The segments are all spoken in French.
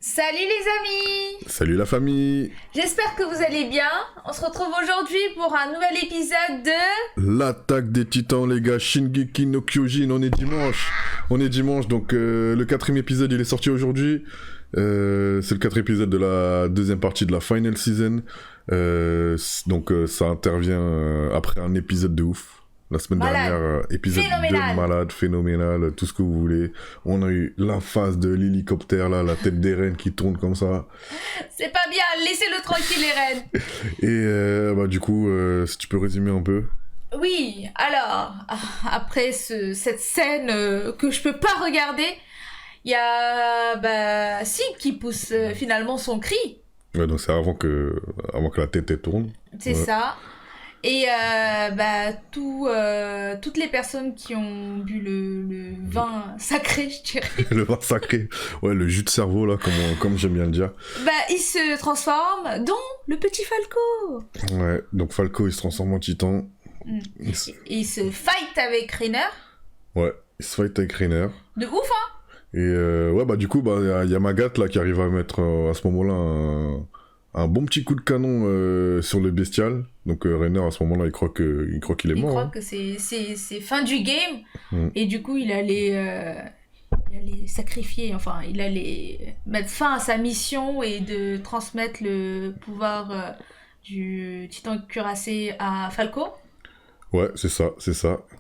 Salut les amis! Salut la famille! J'espère que vous allez bien. On se retrouve aujourd'hui pour un nouvel épisode de... L'attaque des titans les gars, Shingeki no Kyojin, on est dimanche. Donc le 4ème épisode il est sorti aujourd'hui. C'est le 4ème épisode de la deuxième partie de la final season. Ça intervient après un épisode de ouf. La semaine dernière, épisode de malade, phénoménal, tout ce que vous voulez. On a eu la phase de l'hélicoptère, là, la tête d'Eren qui tourne comme ça. C'est pas bien, laissez-le tranquille, Eren. Et du coup, si tu peux résumer un peu. Oui, alors, après cette scène que je peux pas regarder, il y a Sig qui pousse finalement son cri. Ouais, donc c'est avant que la tête elle tourne. C'est ça. Et toutes les personnes qui ont bu le vin sacré, je dirais. Le vin sacré. Ouais, le jus de cerveau, là, comme j'aime bien le dire. Ils se transforment, dont le petit Falco. Ouais, donc Falco, il se transforme en titan. Il se fight avec Reiner. Ouais, il se fight avec Reiner. De ouf, hein. Et du coup, y a Magat, là, qui arrive à mettre, à ce moment-là, un bon petit coup de canon sur le bestial. Donc Reiner à ce moment-là il croit qu'il est mort. Il croit que c'est fin du game. Et du coup il allait sacrifier, enfin il allait mettre fin à sa mission et de transmettre le pouvoir du titan cuirassé à Falco. Ouais, c'est ça.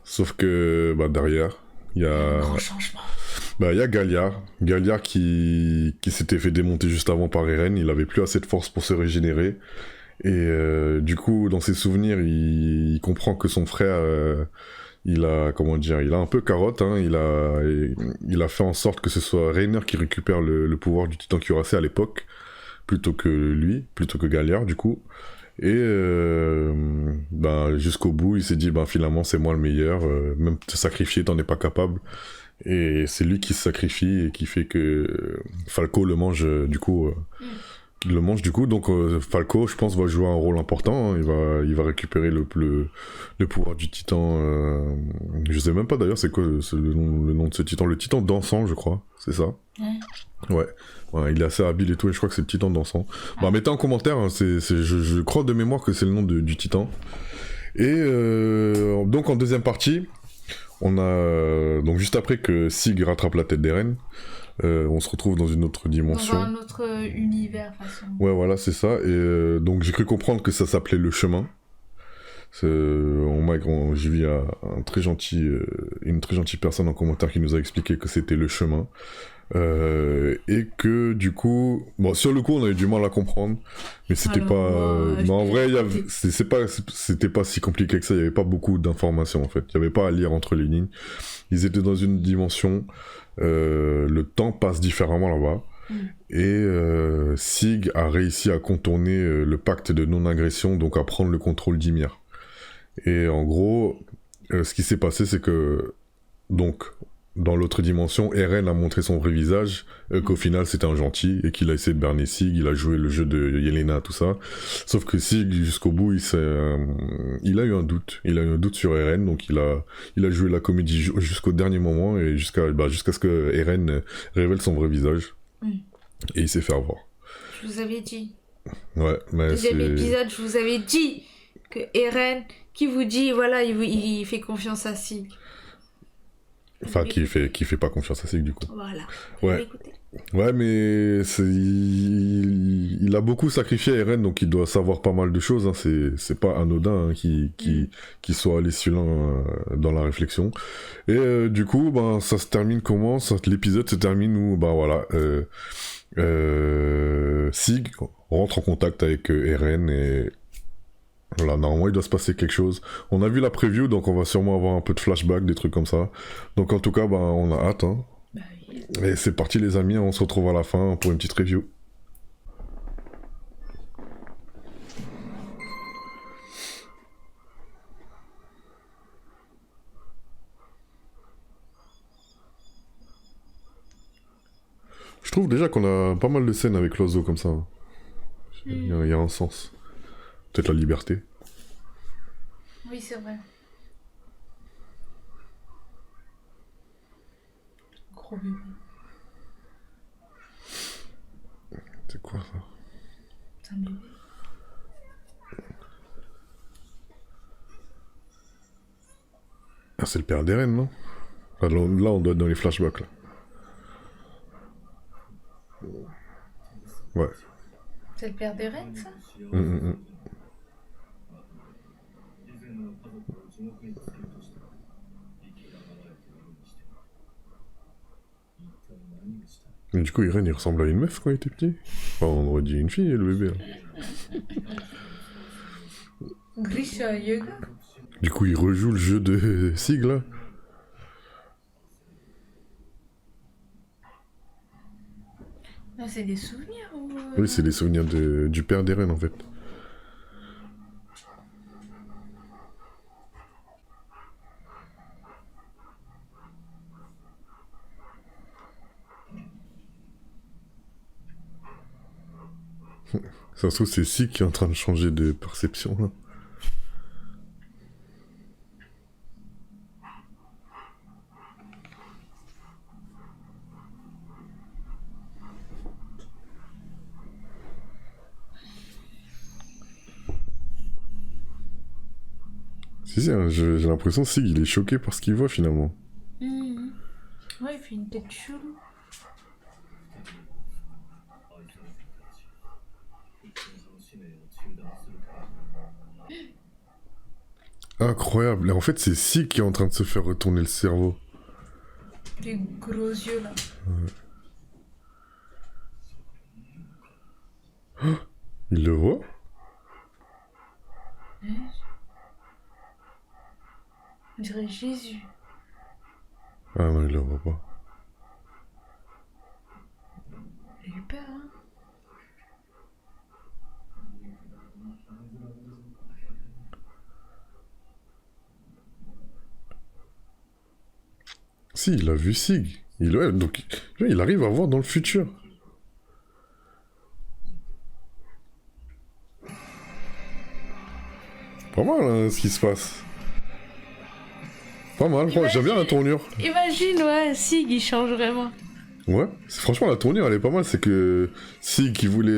Sauf que derrière il y a un grand changement. Il y a Galliard qui s'était fait démonter juste avant par Eren. Il avait plus assez de force pour se régénérer. Et du coup, dans ses souvenirs, il comprend que son frère, il a un peu carotte. Hein, il a fait en sorte que ce soit Reiner qui récupère le pouvoir du titan cuirassé à l'époque, plutôt que Galliard, du coup. Et jusqu'au bout, il s'est dit, finalement, c'est moi le meilleur. Même te sacrifier, t'en es pas capable. Et c'est lui qui se sacrifie et qui fait que Falco le mange du coup. Donc Falco, je pense, va jouer un rôle important. Hein. Il va récupérer le pouvoir du titan. Je sais même pas d'ailleurs c'est quoi le nom de ce titan. Le titan dansant, je crois. C'est ça. Ouais. Il est assez habile et tout. Et je crois que c'est le titan dansant. Mettez en commentaire. Hein, je crois de mémoire que c'est le nom du titan. Et donc en deuxième partie. On a donc juste après que Sig rattrape la tête d'Eren, on se retrouve dans une autre dimension. Dans un autre univers, façon. Ouais, voilà, c'est ça. Et donc j'ai cru comprendre que ça s'appelait le chemin. J'ai vu une très gentille personne en commentaire qui nous a expliqué que c'était le chemin. Et que du coup, sur le coup on a eu du mal à comprendre, mais c'était mais en vrai c'était pas si compliqué que ça. Il y avait pas beaucoup d'informations en fait. Il y avait pas à lire entre les lignes. Ils étaient dans une dimension. Le temps passe différemment là-bas. Et Sig a réussi à contourner le pacte de non-agression, donc à prendre le contrôle d'Ymir. Et en gros, ce qui s'est passé, c'est que donc dans l'autre dimension, Eren a montré son vrai visage, qu'au final c'était un gentil, et qu'il a essayé de berner Sig, il a joué le jeu de Yelena, tout ça. Sauf que Sig, jusqu'au bout, il a eu un doute. Il a eu un doute sur Eren, donc il a joué la comédie jusqu'au dernier moment, et jusqu'à ce que Eren révèle son vrai visage. Et il s'est fait avoir. Je vous avais dit. Ouais, mais deuxième épisode, je vous avais dit que Eren, qui vous dit, voilà, il fait confiance à Sig. Enfin, qui fait pas confiance à Sig, du coup. Voilà. Ouais, mais il a beaucoup sacrifié Eren, donc il doit savoir pas mal de choses. Hein. C'est pas anodin hein, qui soit allé si loin dans la réflexion. Et du coup, ça se termine comment? L'épisode se termine où, Sig rentre en contact avec Eren et voilà, normalement il doit se passer quelque chose. On a vu la preview, donc on va sûrement avoir un peu de flashback, des trucs comme ça. Donc en tout cas, on a hâte. Hein. Oui. Et c'est parti les amis, on se retrouve à la fin pour une petite review. Je trouve déjà qu'on a pas mal de scènes avec l'oiseau comme ça. Il y a un sens. Peut-être la liberté. Oui, c'est vrai. Gros bébé. quoi ça? C'est un bébé. Ah, c'est le père d'Eren, non? Ah, là, on doit être dans les flashbacks, là. Ouais. C'est le père d'Eren, ça? Mm. Mais du coup, Eren, il ressemble à une meuf quand il était petit. Enfin, on aurait dit une fille, le bébé. Là. Grisha Yoga. Du coup, il rejoue le jeu de Sig, là. Non, c'est des souvenirs ou... Oui, c'est des souvenirs du père d'Eren, en fait. Ça se trouve, c'est Sig qui est en train de changer de perception, là. Si, hein, j'ai l'impression que Sig, il est choqué par ce qu'il voit, finalement. Ouais, il fait une tête chelou. Incroyable. Et en fait, c'est Sig qui est en train de se faire retourner le cerveau. Les gros yeux, là. Ouais. Oh, il le voit? On dirait Jésus. Ah non, il le voit pas. Il a eu peur, hein. Si, il a vu Sig. Ouais, donc, il arrive à voir dans le futur. Pas mal, hein, ce qui se passe. Pas mal, j'aime bien la tournure. Imagine, ouais, Sig, il change vraiment. Ouais, franchement, la tournure, elle est pas mal. C'est que Sig qui voulait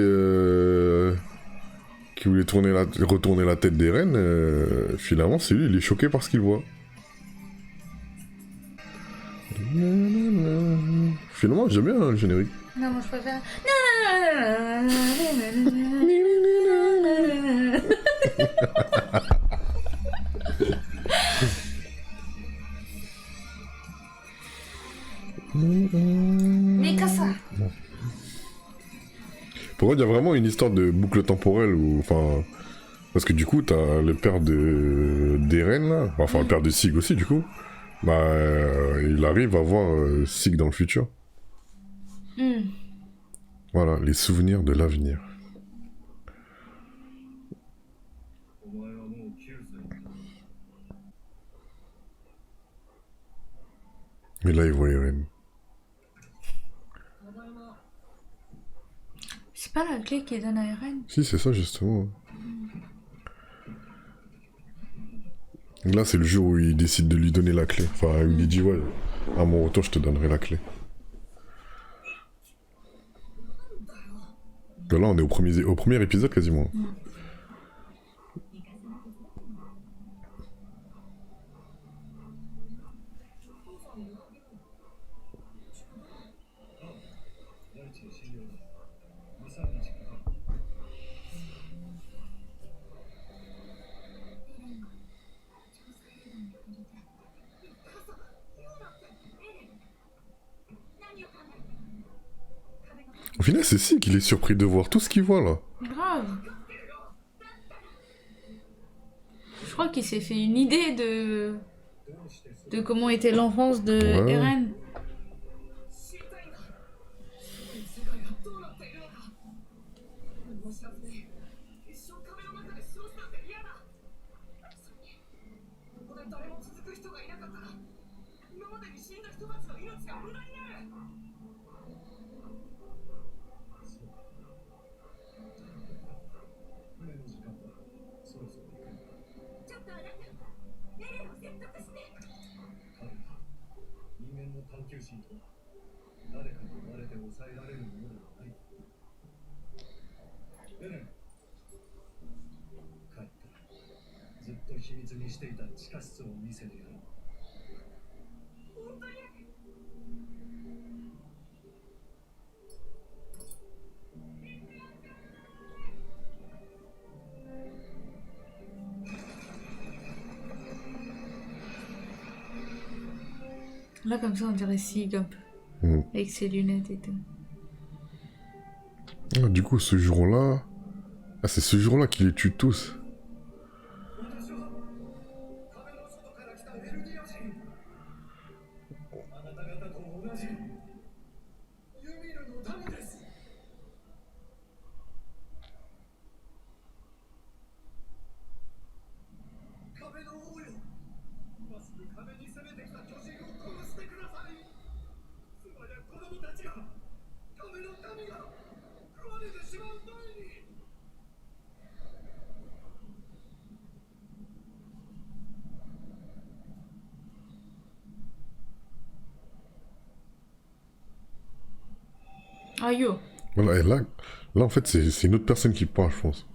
retourner la tête d'Eren, finalement, c'est lui, il est choqué par ce qu'il voit. Finalement, j'aime bien le générique. Non, moi je préfère... Mikasa. Pour moi, il y a vraiment une histoire de boucle temporelle où, enfin, parce que du coup, t'as le père d'Eren là, enfin le père de Sig aussi du coup. Bah, il arrive à voir Sig dans le futur. Voilà, les souvenirs de l'avenir. Mais là, il voit Eren. C'est pas la clé qui donne à Eren? Si, c'est ça justement. Là, c'est le jour où il décide de lui donner la clé. Enfin, il lui dit, ouais, à mon retour, je te donnerai la clé. Là, on est au premier épisode quasiment. Au final, c'est Sig qu'il est surpris de voir tout ce qu'il voit là. Grave. Je crois qu'il s'est fait une idée de comment était l'enfance de Eren. と秘密にしていた地下室を見せてやる。Là, comme ça, on dirait Sig un peu. Avec ses lunettes et tout. Ah, du coup, ce jour-là... Ah, c'est ce jour-là qu'il les tue tous. Ah yo. Voilà, et là en fait, c'est une autre personne qui parle, je pense.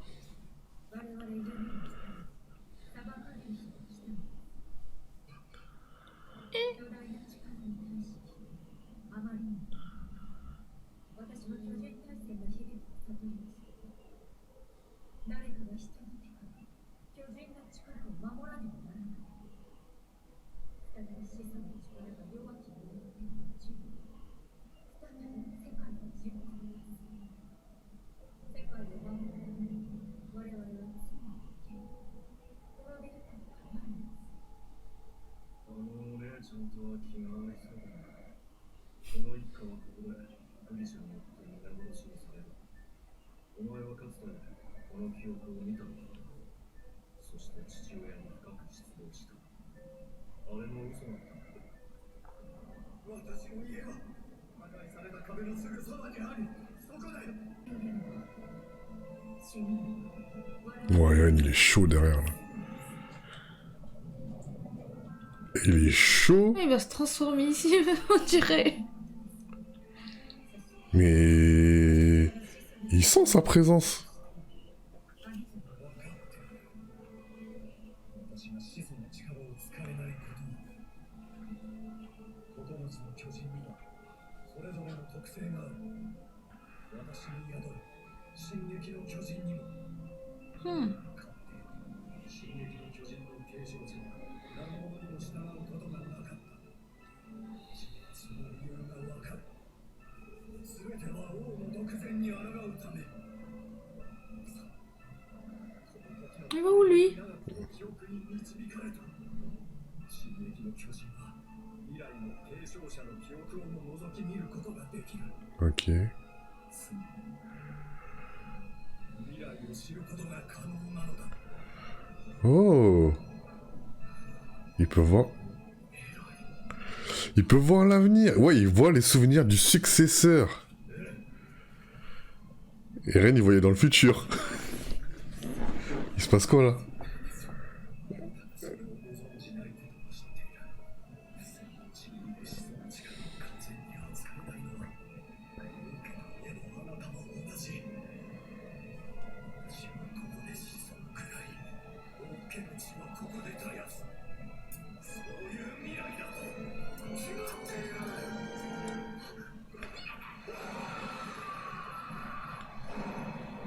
Ouais, Eren, il est chaud derrière, là. Il est chaud. Il va se transformer ici, on dirait. Mais... il sent sa présence. Il va où lui? Ok. Oh. Il peut voir... il peut voir l'avenir. Ouais, il voit les souvenirs du successeur. Eren, il voyait dans le futur. Il se passe quoi, là?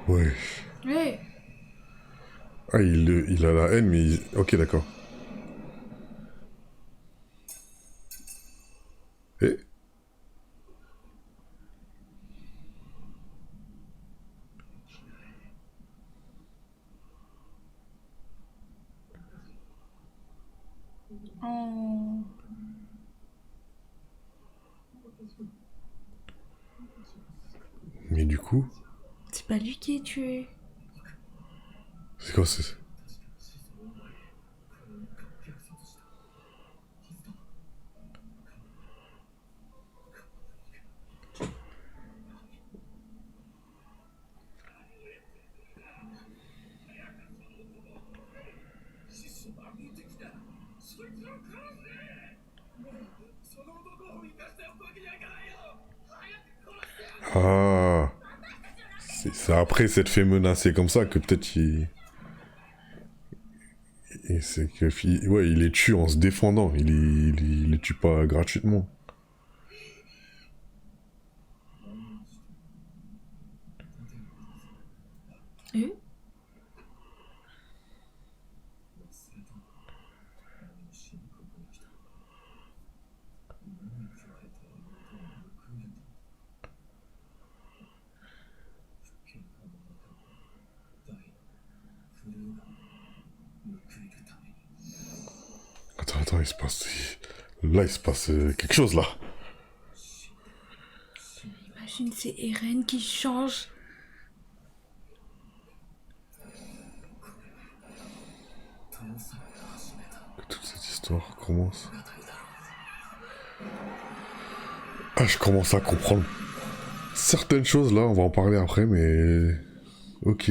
Ouais. Ouais. Ah, il a la haine, mais... ok, d'accord. Eh? Oh. Mais du coup... c'est pas lui qui est tué. c'est quoi, c'est... ah... c'est après s'être fait menacer comme ça que peut-être Et c'est que, ouais, il les tue en se défendant. Il les tue pas gratuitement. Et Attends, il se passe... Là, il se passe quelque chose, là. imagine, c'est Eren qui change. Que toute cette histoire commence. Ah, je commence à comprendre certaines choses, là. On va en parler après, mais... Ok.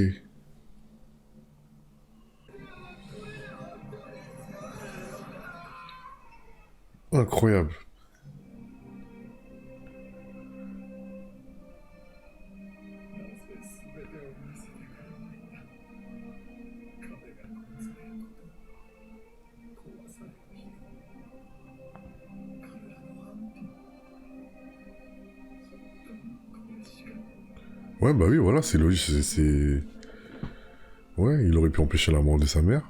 Incroyable. Ouais, bah oui, voilà, c'est logique, c'est... Ouais, il aurait pu empêcher la mort de sa mère.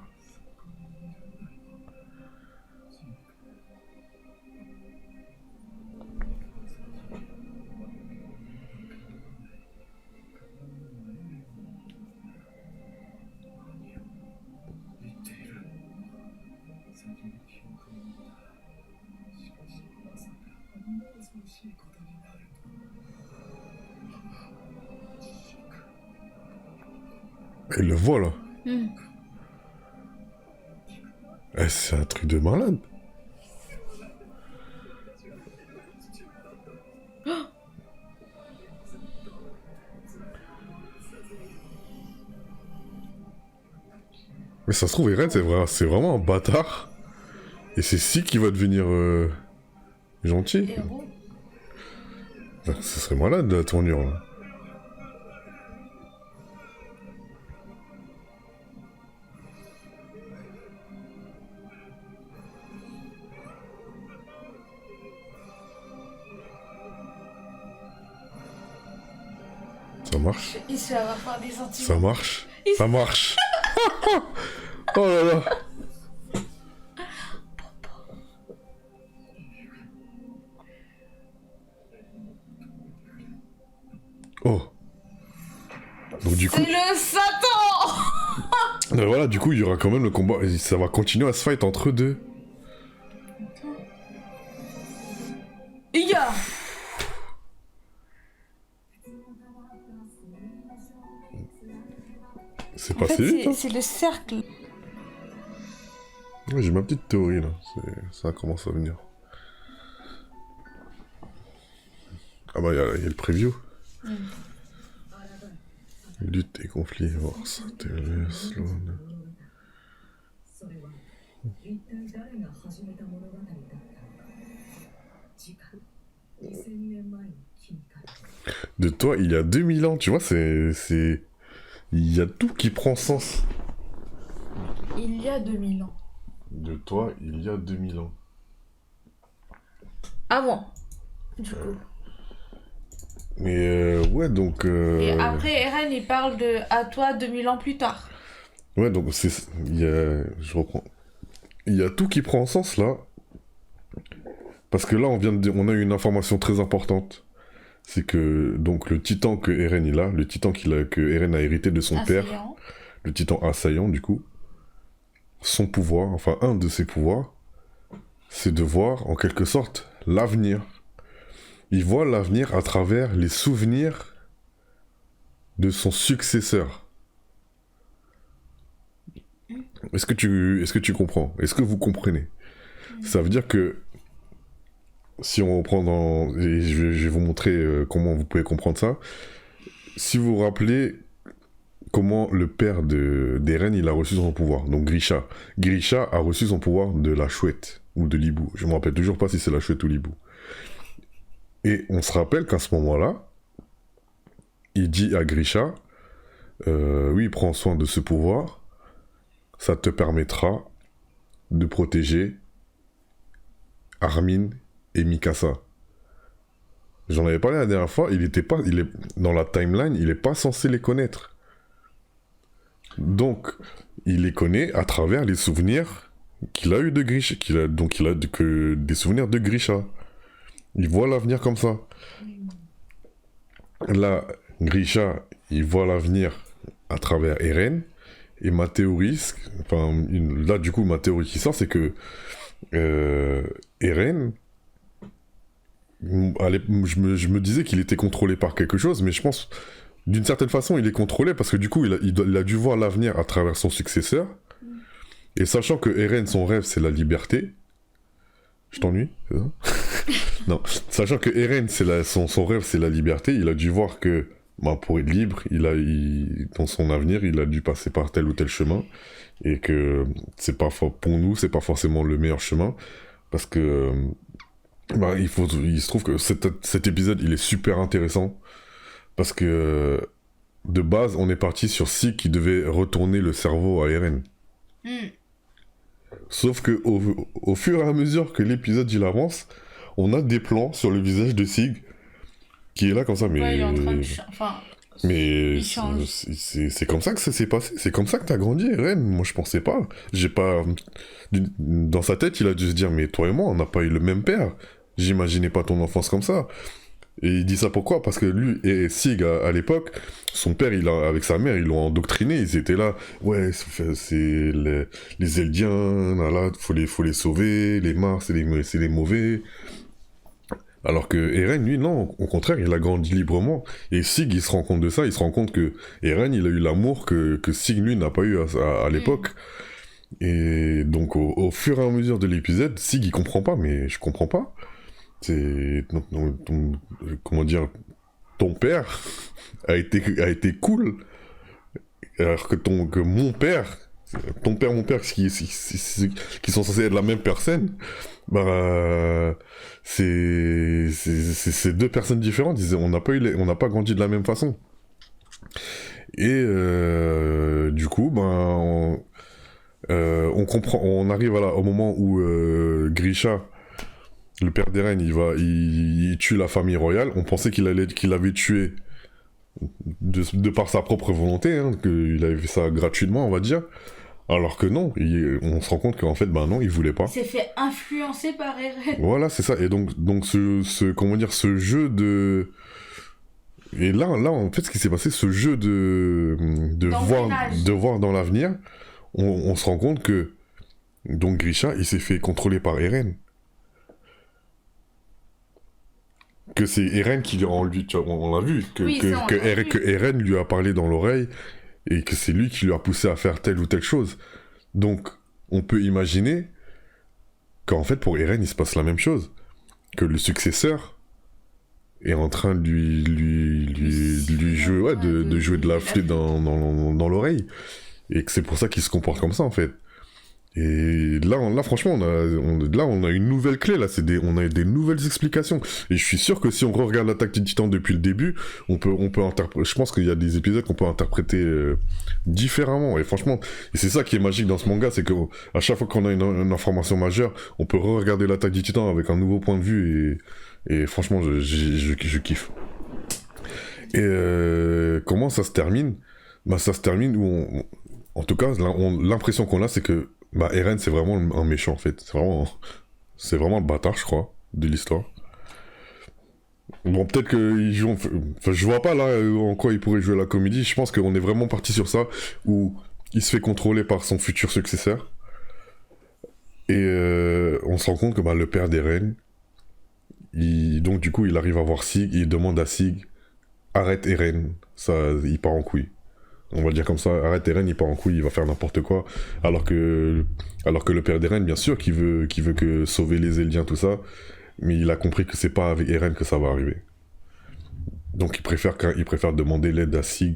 Il le voit, là. Eh, c'est un truc de malade. Mais ça se trouve, Eren, c'est vraiment un bâtard. Et c'est si qui va devenir gentil. Héros. Ce serait malade, la tournure, là. Ça marche. Il se va faire des sentiments. Ça marche. Ça marche. Oh là là. Oh. Donc du coup... C'est le Satan. Voilà, du coup, il y aura quand même le combat. Et ça va continuer à se fight entre eux deux. Il y a. C'est En passé fait, vite, hein. c'est le cercle. Ouais, j'ai ma petite théorie, là. Ça commence à venir. Ah bah, il y a le preview. Lutte et conflit, Horse, Terror, Sloan. それは一体誰が始めた物語だったのか。次回2000年前の君から。 De toi, il y a 2000 ans, tu vois, c'est... Il y a tout qui prend sens. Il y a 2000 ans. De toi, il y a 2000 ans. Avant. Du coup. Mais ouais, donc... Et après, Eren, il parle de à toi 2000 ans plus tard. Ouais, donc c'est... Il y a... Je reprends. Il y a tout qui prend sens, là. Parce que là, on a eu une information très importante. C'est que, donc, le titan que Eren il a, le titan que Eren a hérité de son père, Assaillant. le titan assaillant, du coup, son pouvoir, enfin, un de ses pouvoirs, c'est de voir, en quelque sorte, l'avenir. Il voit l'avenir à travers les souvenirs de son successeur. Est-ce que tu comprends? Est-ce que vous comprenez? Ça veut dire que si on reprend dans... Et je vais vous montrer comment vous pouvez comprendre ça. Si vous vous rappelez comment le père d'Eren, il a reçu son pouvoir. Donc Grisha. Grisha a reçu son pouvoir de la chouette. Ou de l'hibou. Je me rappelle toujours pas si c'est la chouette ou l'hibou. Et on se rappelle qu'à ce moment-là, il dit à Grisha, oui, prends soin de ce pouvoir, ça te permettra de protéger Armin et Mikasa. J'en avais parlé la dernière fois, dans la timeline, il est pas censé les connaître. Donc, il les connaît à travers les souvenirs qu'il a eu de Grisha, donc il a que des souvenirs de Grisha. Il voit l'avenir comme ça. Là, Grisha, il voit l'avenir à travers Eren. Et ma théorie, là du coup, ma théorie qui sort, c'est que Eren, je me disais qu'il était contrôlé par quelque chose, mais je pense, d'une certaine façon, il est contrôlé parce que du coup, il a dû voir l'avenir à travers son successeur. Et sachant que Eren, son rêve, c'est la liberté. Je t'ennuie, c'est ça? Non. Sachant que Eren, son rêve, c'est la liberté, il a dû voir que, pour être libre, dans son avenir, il a dû passer par tel ou tel chemin. Et que pour nous, c'est pas forcément le meilleur chemin. Parce que, il se trouve que cet épisode, il est super intéressant. Parce que, de base, on est parti sur Sig qui devait retourner le cerveau à Eren. Sauf que au fur et à mesure que l'épisode il avance, on a des plans sur le visage de Sig qui est là comme ça, mais ouais, il est en train de mais il change. c'est comme ça que ça s'est passé, c'est comme ça que t'as grandi, Eren. Moi je pensais pas, dans sa tête il a dû se dire mais toi et moi on n'a pas eu le même père, j'imaginais pas ton enfance comme ça. Et il dit ça pourquoi? Parce que lui et Sig, à l'époque, son père, avec sa mère, ils l'ont endoctriné. Ils étaient là, ouais, c'est les Eldiens, là, faut les sauver, les Mars, c'est les mauvais. Alors que Eren, lui, non, au contraire, il a grandi librement. Et Sig, il se rend compte de ça, il se rend compte que Eren, il a eu l'amour que Sig, lui, n'a pas eu à l'époque. Et donc, au fur et à mesure de l'épisode, Sig, il comprend pas, mais je comprends pas. Comment dire, ton père a été cool, alors que mon père, mon père, qui sont censés être la même personne, c'est deux personnes différentes. On n'a pas grandi de la même façon. Et du coup, on comprend, on arrive au moment où Grisha, le père d'Eren, il tue la famille royale. On pensait qu'il avait tué de par sa propre volonté, hein, qu'il avait fait ça gratuitement, on va dire. Alors que non, on se rend compte qu'en fait, non, il voulait pas. Il s'est fait influencer par Eren. Voilà, c'est ça. Et donc ce jeu de... Et là, en fait, ce qui s'est passé, ce jeu de voir dans l'avenir, on se rend compte que donc Grisha, il s'est fait contrôler par Eren. Que c'est Eren qui en lui, on l'a vu, que Eren lui a parlé dans l'oreille et que c'est lui qui lui a poussé à faire telle ou telle chose. Donc, on peut imaginer qu'en fait, pour Eren, il se passe la même chose. Que le successeur est en train de lui jouer, ouais, de jouer de la flûte dans l'oreille. Et que c'est pour ça qu'il se comporte comme ça, en fait. Et là franchement, on a une nouvelle clé, là, on a des nouvelles explications. Et je suis sûr que si on regarde l'Attaque des Titans depuis le début, on peut je pense qu'il y a des épisodes qu'on peut interpréter différemment. Et franchement, c'est ça qui est magique dans ce manga, c'est que à chaque fois qu'on a une information majeure, on peut regarder l'Attaque des Titans avec un nouveau point de vue et franchement, je kiffe. Et comment ça se termine? Ça se termine où en tout cas, l'impression qu'on a, c'est que Eren, c'est vraiment un méchant, en fait. C'est vraiment le bâtard, je crois, de l'histoire. Bon, peut-être qu'il joue... Enfin, je vois pas, là, en quoi il pourrait jouer la comédie. Je pense qu'on est vraiment parti sur ça, où il se fait contrôler par son futur successeur. Et on se rend compte que le père d'Eren, donc du coup, il arrive à voir Sig, il demande à Sig, arrête Eren, ça, il part en couille. On va le dire comme ça, arrête Eren, il part en couille, il va faire n'importe quoi. Alors que le père d'Eren, bien sûr, qui veut que sauver les Eldiens, tout ça, mais il a compris que c'est pas avec Eren que ça va arriver. Donc il préfère demander l'aide à Sig.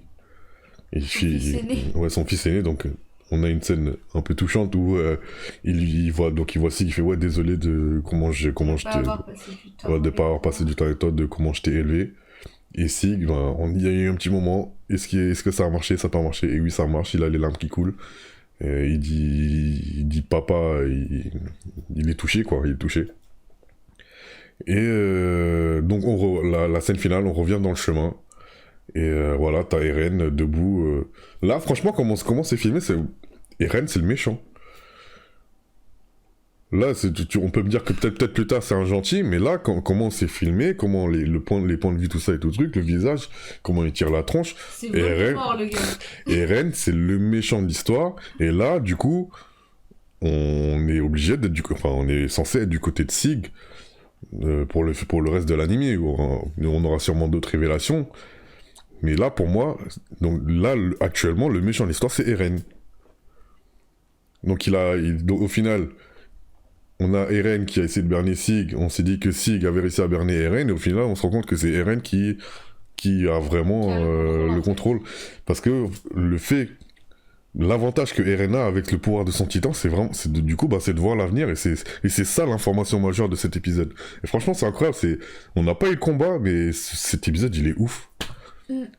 Et son fils aîné, donc on a une scène un peu touchante où il voit Sig, il fait ouais, désolé de de pas avoir passé du temps avec toi, de comment je t'ai élevé. Et Sig, il y a eu un petit moment, est-ce que ça a marché, ça n'a pas marché? Et oui, ça marche, il a les larmes qui coulent. Et il dit papa, il est touché, quoi, il est touché. Et donc, la scène finale, on revient dans le chemin. Et voilà, t'as Eren debout. Là, franchement, comment c'est filmé, Eren, c'est le méchant. Là, on peut me dire que peut-être plus tard, c'est un gentil, mais là, comment c'est filmé, comment les points de vue, tout ça et tout truc, le visage, comment il tire la tronche. C'est vraiment fort, le gars. Eren, c'est le méchant de l'histoire. Et là, du coup, on est obligé d'être on est censé être du côté de Sig pour le reste de l'animé. On aura sûrement d'autres révélations. Mais là, pour moi, donc là, actuellement, le méchant de l'histoire, c'est Eren. Donc donc, au final, on a Eren qui a essayé de berner Sig. On s'est dit que Sig avait réussi à berner Eren. Et au final, on se rend compte que c'est Eren qui a vraiment le contrôle. Parce que l'avantage que Eren a avec le pouvoir de son titan, c'est de voir l'avenir. Et c'est ça l'information majeure de cet épisode. Et franchement, c'est incroyable. On n'a pas eu le combat, mais cet épisode, il est ouf.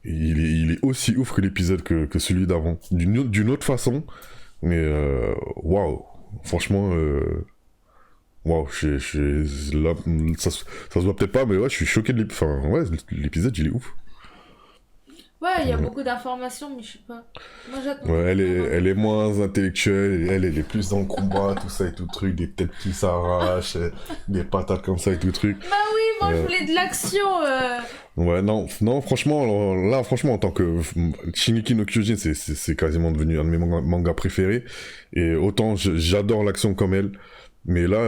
Il est aussi ouf que l'épisode que celui d'avant. D'une autre façon. Mais waouh. Franchement, waouh. Là, ça se voit peut-être pas, mais ouais, je suis choqué de l'épisode. Enfin, ouais, l'épisode, il est ouf. Ouais, il y a beaucoup d'informations, mais je sais pas. Moi, j'attends. Ouais, elle est moins intellectuelle, elle est plus dans le combat, tout ça et tout truc, des têtes qui s'arrachent, des patates comme ça et tout truc. Bah oui, moi je voulais de l'action. Ouais, non, franchement, là, en tant que Shingeki no Kyojin, c'est quasiment devenu un de mes mangas préférés. Et autant j'adore l'action comme elle. Mais là,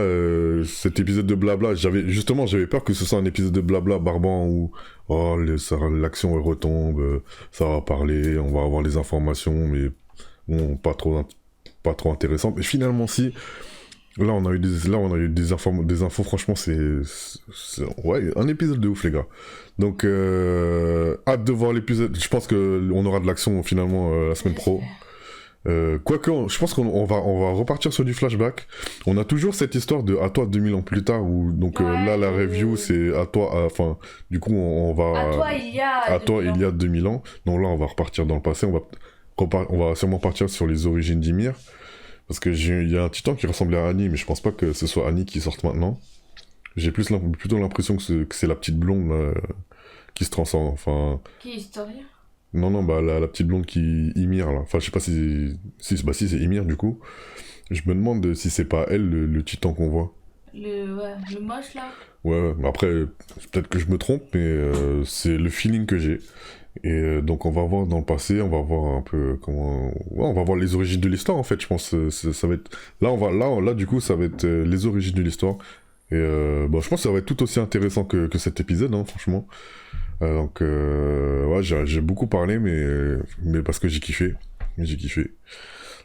cet épisode de blabla, j'avais peur que ce soit un épisode de blabla barbant où l'action retombe, ça va parler, on va avoir les informations, mais bon, pas trop intéressant. Et finalement, si, là on a eu des infos, franchement, ouais, un épisode de ouf, les gars. Donc, hâte de voir l'épisode. Je pense qu'on aura de l'action finalement la semaine pro. Quoique, je pense qu'on va repartir sur du flashback. On a toujours cette histoire de à toi 2000 ans plus tard où donc là la review c'est à toi, enfin du coup on va à toi il y a 2000 ans. Donc là on va repartir dans le passé. On va sûrement partir sur les origines d'Ymir parce que il y a un titan qui ressemblait à Annie, mais je pense pas que ce soit Annie qui sorte maintenant. J'ai plutôt l'impression que c'est la petite blonde là, qui se transforme. Enfin. Qui est historien? Non, bah la petite blonde qui Ymir là. Enfin, je sais pas si c'est Ymir du coup. Je me demande si c'est pas elle le titan qu'on voit. Le moche là. Ouais, mais après, peut-être que je me trompe, mais c'est le feeling que j'ai. Et donc on va voir dans le passé, on va voir un peu comment. Ouais, on va voir les origines de l'histoire en fait, je pense. Ça va être. Là, du coup, ça va être les origines de l'histoire. Et je pense que ça va être tout aussi intéressant que cet épisode, hein, franchement. Donc, ouais, j'ai beaucoup parlé, mais parce que j'ai kiffé.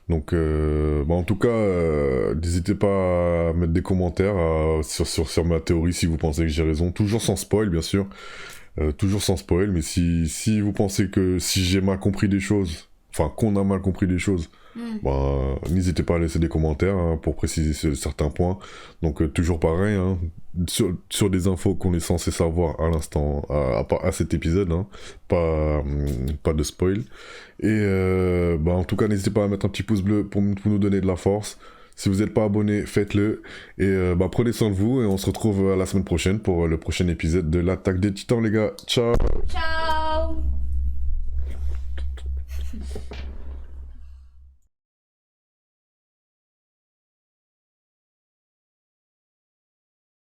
Donc, en tout cas, n'hésitez pas à mettre des commentaires sur ma théorie si vous pensez que j'ai raison. Toujours sans spoil, bien sûr. Toujours sans spoil, mais si vous pensez que si j'ai mal compris des choses, enfin qu'on a mal compris des choses, n'hésitez pas à laisser des commentaires hein, pour préciser certains points. Donc toujours pareil, hein, sur des infos qu'on est censé savoir à l'instant, à cet épisode, hein, pas de spoil. Et en tout cas, n'hésitez pas à mettre un petit pouce bleu pour nous donner de la force. Si vous n'êtes pas abonné, faites-le. Et prenez soin de vous et on se retrouve la semaine prochaine pour le prochain épisode de l'Attaque des Titans, les gars. Ciao. Ciao.